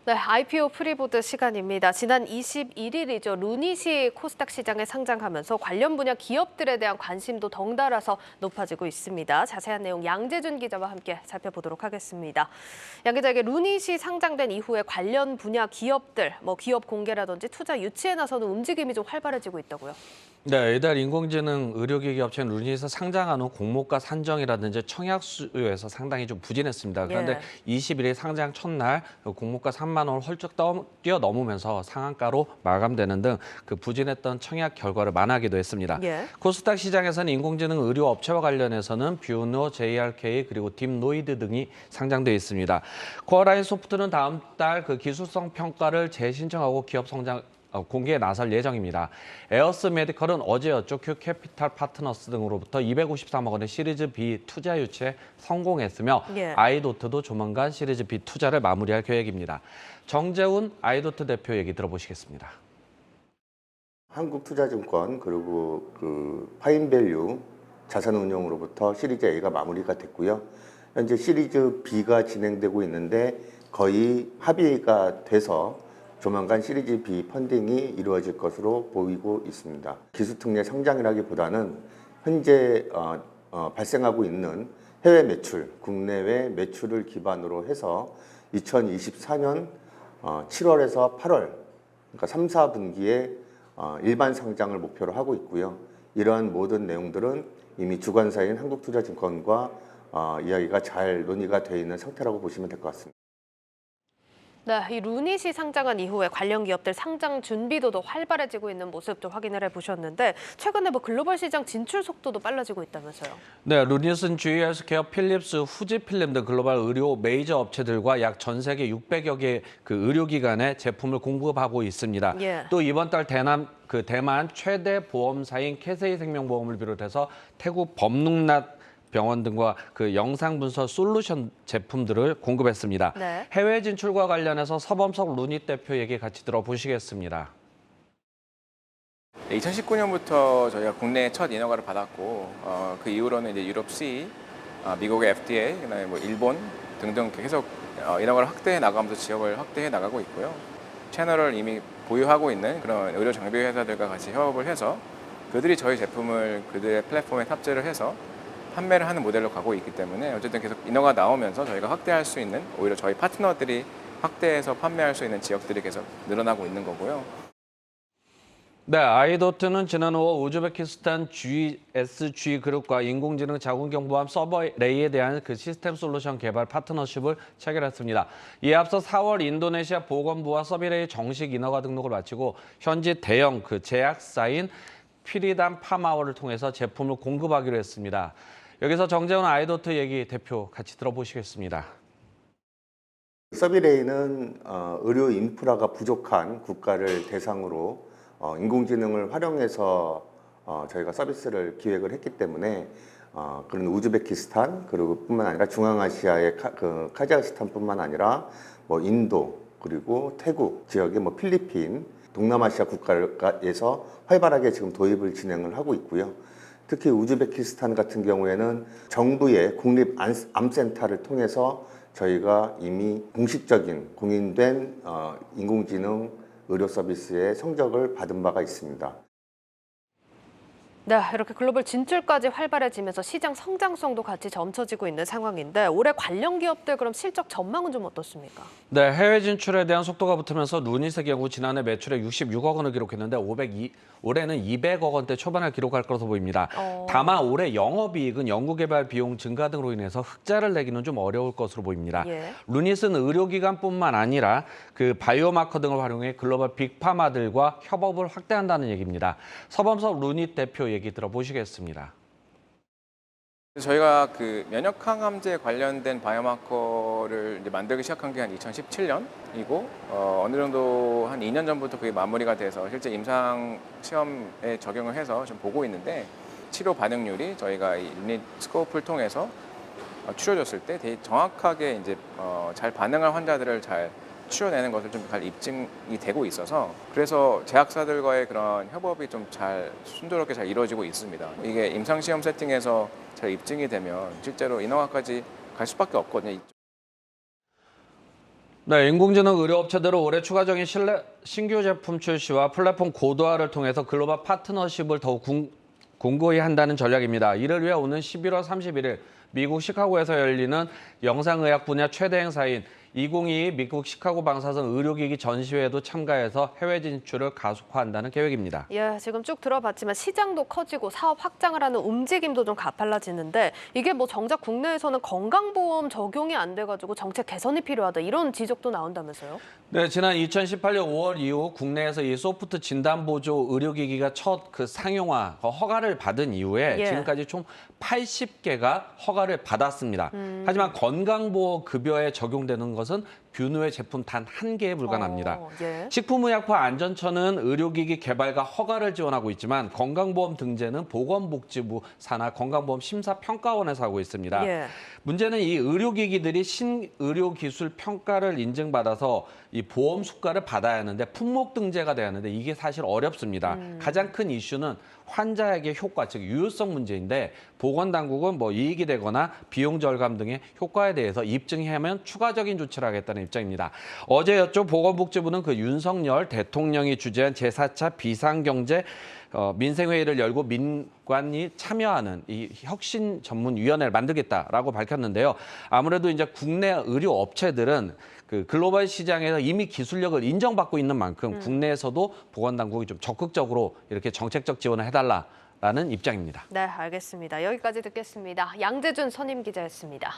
네, IPO 프리보드 시간입니다. 지난 21일이죠. 루닛이 코스닥 시장에 상장하면서 관련 분야 기업들에 대한 관심도 덩달아서 높아지고 있습니다. 자세한 내용 양재준 기자와 함께 살펴보도록 하겠습니다. 양 기자에게 루닛이 상장된 이후에 관련 분야 기업들, 기업 공개라든지 투자 유치에 나서는 움직임이 좀 활발해지고 있다고요. 네, 이달 인공지능 의료기기 업체인 루닛에서 상장한 후 공모가 산정이라든지 청약 수요에서 상당히 좀 부진했습니다. 그런데 예. 20일에 상장 첫날 공모가 3만 원을 훌쩍 뛰어넘으면서 상한가로 마감되는 등 그 부진했던 청약 결과를 만회하기도 했습니다. 예. 코스닥 시장에서는 인공지능 의료 업체와 관련해서는 뷰노, JRK 그리고 딥노이드 등이 상장돼 있습니다. 코어라인 소프트는 다음 달 그 기술성 평가를 재신청하고 기업 성장 공개에 나설 예정입니다. 에어스 메디컬은 어제였죠. 큐캐피탈 파트너스 등으로부터 253억 원의 시리즈 B 투자 유치에 성공했으며 예. 아이도트도 조만간 시리즈 B 투자를 마무리할 계획입니다. 정재훈 아이도트 대표 얘기 들어보시겠습니다. 한국투자증권 그리고 그 파인밸류 자산운용으로부터 시리즈 A가 마무리가 됐고요. 현재 시리즈 B가 진행되고 있는데 거의 합의가 돼서 조만간 시리즈 B 펀딩이 이루어질 것으로 보이고 있습니다. 기술특례 성장이라기보다는 현재 발생하고 있는 해외 매출, 국내외 매출을 기반으로 해서 2024년 7월에서 8월, 그러니까 3, 4분기에 일반 상장을 목표로 하고 있고요. 이러한 모든 내용들은 이미 주관사인 한국투자증권과 이야기가 잘 논의가 되어 있는 상태라고 보시면 될 것 같습니다. 네, 이 루닛이 상장한 이후에 관련 기업들 상장 준비도 더 활발해지고 있는 모습 좀 확인을 해보셨는데 최근에 글로벌 시장 진출 속도도 빨라지고 있다면서요. 네, 루닛은 GE 헬스케어, 필립스, 후지필름 등 글로벌 의료 메이저 업체들과 약 전 세계 600여 개 그 의료기관에 제품을 공급하고 있습니다. 예. 또 이번 달 대만 최대 보험사인 캐세이 생명보험을 비롯해서 태국 범룽낫 병원 등과 그 영상 분석 솔루션 제품들을 공급했습니다. 네. 해외 진출과 관련해서 서범석 루닛 대표 얘기 같이 들어보시겠습니다. 2019년부터 저희가 국내 첫 인허가를 받았고 그 이후로는 이제 유럽 C, 미국의 FDA, 그다음에 일본 등등 계속 인허가를 확대해 나가면서 지역을 확대해 나가고 있고요. 채널을 이미 보유하고 있는 그런 의료 장비 회사들과 같이 협업을 해서 그들이 저희 제품을 그들의 플랫폼에 탑재를 해서 판매를 하는 모델로 가고 있기 때문에 어쨌든 계속 인허가 나오면서 저희가 확대할 수 있는 오히려 저희 파트너들이 확대해서 판매할 수 있는 지역들이 계속 늘어나고 있는 거고요. 네, 아이도트는 지난 5월 우즈베키스탄 GSG 그룹과 인공지능 자궁경부암 서버 레이에 대한 그 시스템 솔루션 개발 파트너십을 체결했습니다. 이에 앞서 4월 인도네시아 보건부와 서비레이 정식 인허가 등록을 마치고 현지 대형 그 제약사인 피리담 파마워를 통해서 제품을 공급하기로 했습니다. 여기서 정재훈 아이도트 얘기 대표 같이 들어보시겠습니다. 서비레이는 의료 인프라가 부족한 국가를 대상으로 인공지능을 활용해서 저희가 서비스를 기획을 했기 때문에 그런 우즈베키스탄 그리고 뿐만 아니라 중앙아시아의 카자흐스탄뿐만 아니라 인도 그리고 태국 지역의 필리핀 동남아시아 국가에서 활발하게 지금 도입을 진행을 하고 있고요. 특히 우즈베키스탄 같은 경우에는 정부의 국립 암센터를 통해서 저희가 이미 공식적인 공인된 인공지능 의료 서비스의 성적을 받은 바가 있습니다. 네, 이렇게 글로벌 진출까지 활발해지면서 시장 성장성도 같이 점쳐지고 있는 상황인데 올해 관련 기업들 그럼 실적 전망은 좀 어떻습니까? 네, 해외 진출에 대한 속도가 붙으면서 루닛의 경우 지난해 매출에 66억 원을 기록했는데 올해는 200억 원대 초반을 기록할 것으로 보입니다. 다만 올해 영업이익은 연구개발 비용 증가 등으로 인해서 흑자를 내기는 좀 어려울 것으로 보입니다. 예. 루닛은 의료기관뿐만 아니라 그 바이오마커 등을 활용해 글로벌 빅파마들과 협업을 확대한다는 얘기입니다. 서범석 루닛 대표 얘기 들어보시겠습니다. 저희가 그 면역 항암제 관련된 바이오마커를 이제 만들기 시작한 게 한 2017년이고 어느 정도 한 2년 전부터 그게 마무리가 돼서 실제 임상 시험에 적용을 해서 좀 보고 있는데 치료 반응률이 저희가 이 유닛 스코프를 통해서 추려졌을 때 되게 정확하게 이제 잘 반응할 환자들을 잘 치료내는 것을 좀 잘 입증이 되고 있어서 그래서 제약사들과의 그런 협업이 좀 잘 순조롭게 잘 이루어지고 있습니다. 이게 임상시험 세팅에서 잘 입증이 되면 실제로 인허가까지 갈 수밖에 없거든요. 네, 인공지능 의료업체들은 올해 추가적인 신규 제품 출시와 플랫폼 고도화를 통해서 글로벌 파트너십을 더욱 공고히 한다는 전략입니다. 이를 위해 오는 11월 31일 미국 시카고에서 열리는 영상의학 분야 최대 행사인 2022 미국 시카고 방사선 의료기기 전시회에도 참가해서 해외 진출을 가속화한다는 계획입니다. 예, 지금 쭉 들어봤지만 시장도 커지고 사업 확장을 하는 움직임도 좀 가팔라지는데 이게 뭐 정작 국내에서는 건강보험 적용이 안 돼가지고 정책 개선이 필요하다 이런 지적도 나온다면서요? 네, 지난 2018년 5월 이후 국내에서 이 소프트 진단보조 의료기기가 첫 그 상용화, 허가를 받은 이후에 예. 지금까지 총 80개가 허가를 받았습니다. 하지만 건강보험급여에 적용되는 것은 뷰누의 제품 단 1개에 불과합니다. 예. 식품의약품안전처는 의료기기 개발과 허가를 지원하고 있지만 건강보험 등재는 보건복지부 산하 건강보험심사평가원에서 하고 있습니다. 예. 문제는 이 의료기기들이 신의료기술 평가를 인증받아서 이 보험 수가를 받아야 하는데 품목 등재가 돼야 하는데 이게 사실 어렵습니다. 가장 큰 이슈는 환자에게 효과, 즉 유효성 문제인데 보건당국은 뭐 이익이 되거나 비용 절감 등의 효과에 대해서 입증하면 추가적인 조치를 하겠다는 입장입니다. 어제였죠. 보건복지부는 그 윤석열 대통령이 주재한 제4차 비상경제 민생회의를 열고 민관이 참여하는 이 혁신 전문위원회를 만들겠다라고 밝혔는데요. 아무래도 이제 국내 의료 업체들은 그 글로벌 시장에서 이미 기술력을 인정받고 있는 만큼 국내에서도 보건당국이 좀 적극적으로 이렇게 정책적 지원을 해달라라는 입장입니다. 네, 알겠습니다. 여기까지 듣겠습니다. 양재준 선임 기자였습니다.